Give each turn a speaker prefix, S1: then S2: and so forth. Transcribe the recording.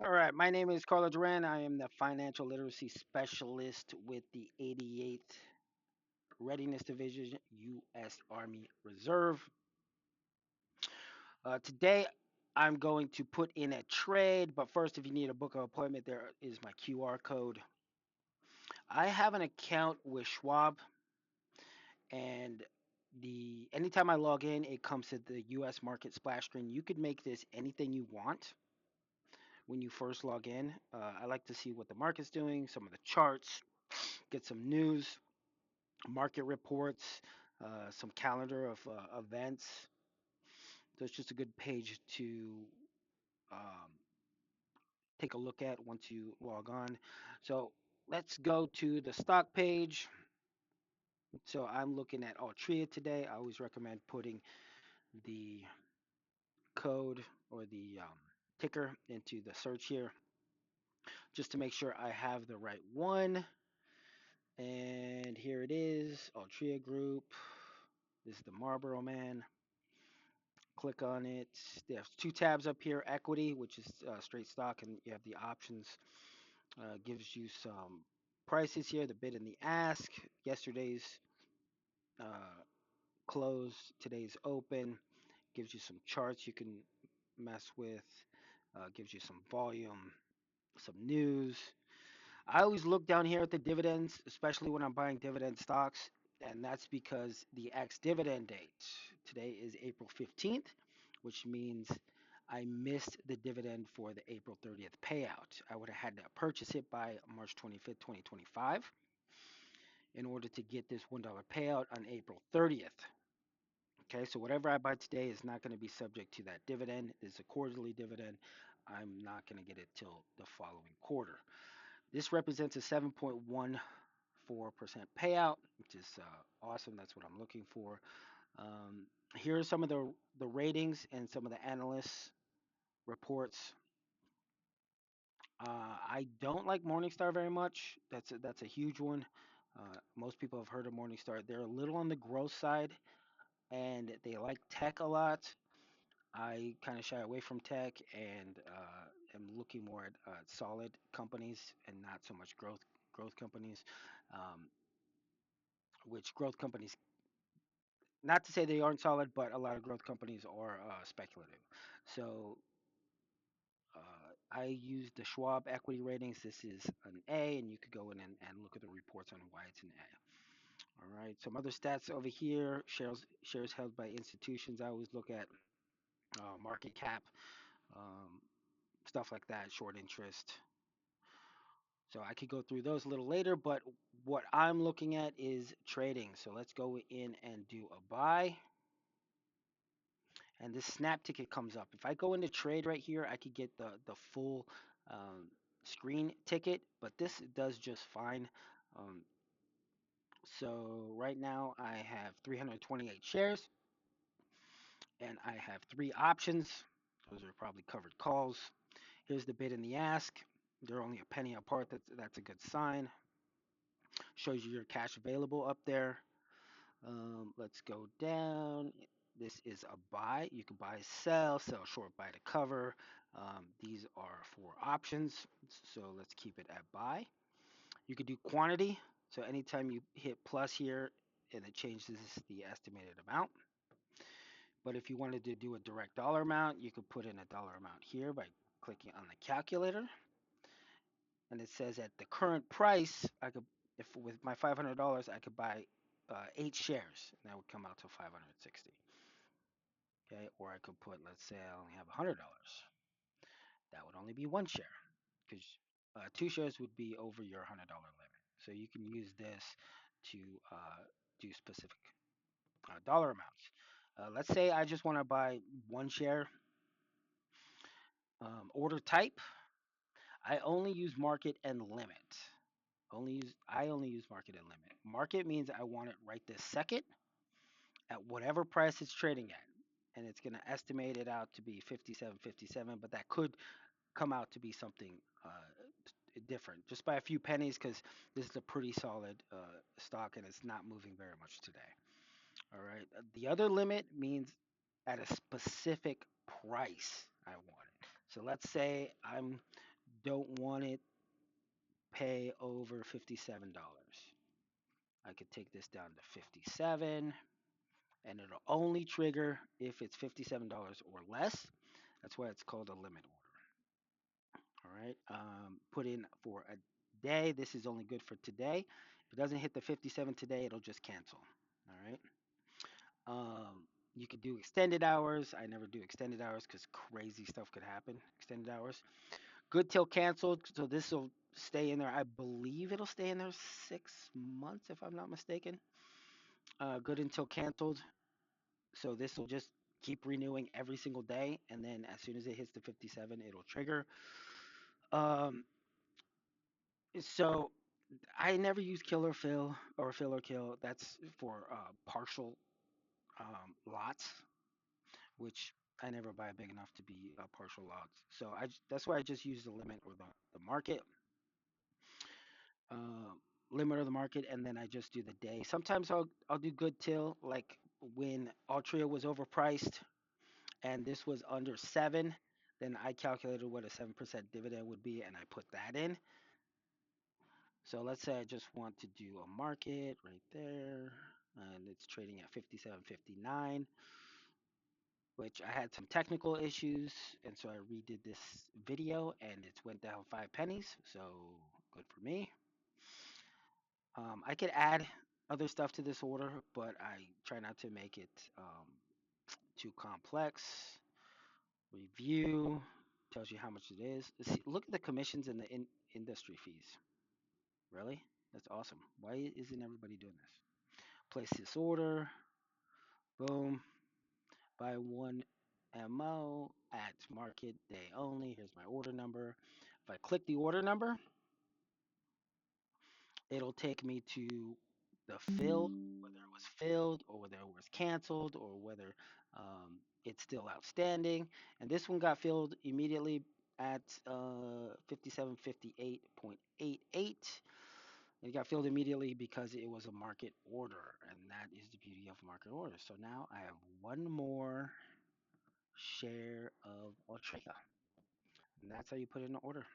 S1: All right, my name is Carlo Duran. I am the financial literacy specialist with the 88th Readiness Division, U.S. Army Reserve. Today, I'm going to put in a trade, but first, if you need a book of appointment, there is my QR code. I have an account with Schwab, and the anytime I log in, it comes to the U.S. market splash screen. You could make this anything you want when you first log in. I like to see what the market's doing, some of the charts, get some news, market reports, some calendar of events. So it's just a good page to um, take a look at once you log on. So let's go to the stock page. So I'm looking at Altria today. I always recommend putting the code or the ticker into the search here just to make sure I have the right one. And here it is, Altria Group. This is the Marlboro Man. Click on it. There's two tabs up here: equity, which is straight stock, and you have the options. Gives you some prices here: the bid and the ask. Yesterday's uh, close, today's open. Gives you some charts you can mess with. Gives you some volume, some news. I always look down here at the dividends, especially when I'm buying dividend stocks, and that's because the ex dividend date today is April 15th, which means I missed the dividend for the April 30th payout. I would have had to purchase it by March 25th, 2025 in order to get this $1 payout on April 30th. Okay, so whatever I buy today is not going to be subject to that dividend. It's a quarterly dividend. I'm not going to get it till the following quarter. This represents a 7.14% payout, which is awesome. That's what I'm looking for. Here are some of the ratings and some of the analysts' reports. I don't like Morningstar very much. That's a huge one. Most people have heard of Morningstar. They're a little on the growth side, and they like tech a lot. I kind of shy away from tech and am looking more at solid companies and not so much growth companies. Um, which growth companies, not to say they aren't solid, but a lot of growth companies are speculative. So I use the Schwab equity ratings. This is an A, and you could go in and look at the reports on why it's an A. All right, some other stats over here: shares held by institutions. I always look at market cap, um, stuff like that, short interest. So I could go through those a little later, but what I'm looking at is trading. So let's go in and do a buy. And this snap ticket comes up. If I go into trade right here, I could get the full um, screen ticket, but this does just fine. Um, so right now I have 328 shares, and I have three options. Those are probably covered calls. Here's the bid and the ask. They're only a penny apart. That's a good sign. Shows you your cash available up there. Let's go down. This is a buy. You can buy, sell short, buy to cover. These are for options. So let's keep it at buy. You could do quantity. So anytime you hit plus here, and it changes the estimated amount. But if you wanted to do a direct dollar amount, you could put in a dollar amount here by clicking on the calculator. And it says at the current price, I could, if with my $500, I could buy 8 shares, and that would come out to 560. Okay, or I could put, let's say I only have $100. That would only be one share because 2 shares would be over your $100 limit. So you can use this to do specific dollar amounts. Let's say I just want to buy 1 share. Order type, I only use market and limit. I only use market and limit. Market means I want it right this second at whatever price it's trading at. And it's going to estimate it out to be 57.57, but that could come out to be something different just by a few pennies because this is a pretty solid stock and it's not moving very much today. All right. The other limit means at a specific price I want it. So let's say I'm don't want it pay over $57. I could take this down to 57 and it'll only trigger if it's $57 or less. That's why it's called a limit order. All right. Put in for a day. This is only good for today. If it doesn't hit the 57 today, it'll just cancel. All right. You could do extended hours. I never do extended hours because crazy stuff could happen. Extended hours. Good till canceled. So this will stay in there. I believe it'll stay in there 6 months if I'm not mistaken. Good until canceled. So this will just keep renewing every single day, and then as soon as it hits the 57, it'll trigger. Um, so I never use kill or fill or fill or kill. That's for partial lots, which I never buy big enough to be partial lots. So that's why I just use the limit or the market. Uh, Limit of the market, and then I just do the day. Sometimes I'll do good till, like when Altria was overpriced and this was under 7, then I calculated what a 7% dividend would be and I put that in. So let's say I just want to do a market right there and it's trading at 57.59, which I had some technical issues, and so I redid this video and it's went down 5 pennies, so good for me. I could add other stuff to this order, but I try not to make it too complex. Review tells you how much it is. See, look at the commissions and the industry fees. Really? That's awesome. Why isn't everybody doing this? Place this order. Boom. Buy one MO at market day only. Here's my order number. If I click the order number, it'll take me to the fill, whether it was filled or whether it was canceled or whether it's still outstanding. And this one got filled immediately at 5758.88. It got filled immediately because it was a market order, and that is the beauty of market orders. So now I have one more share of Altria, and that's how you put in an order.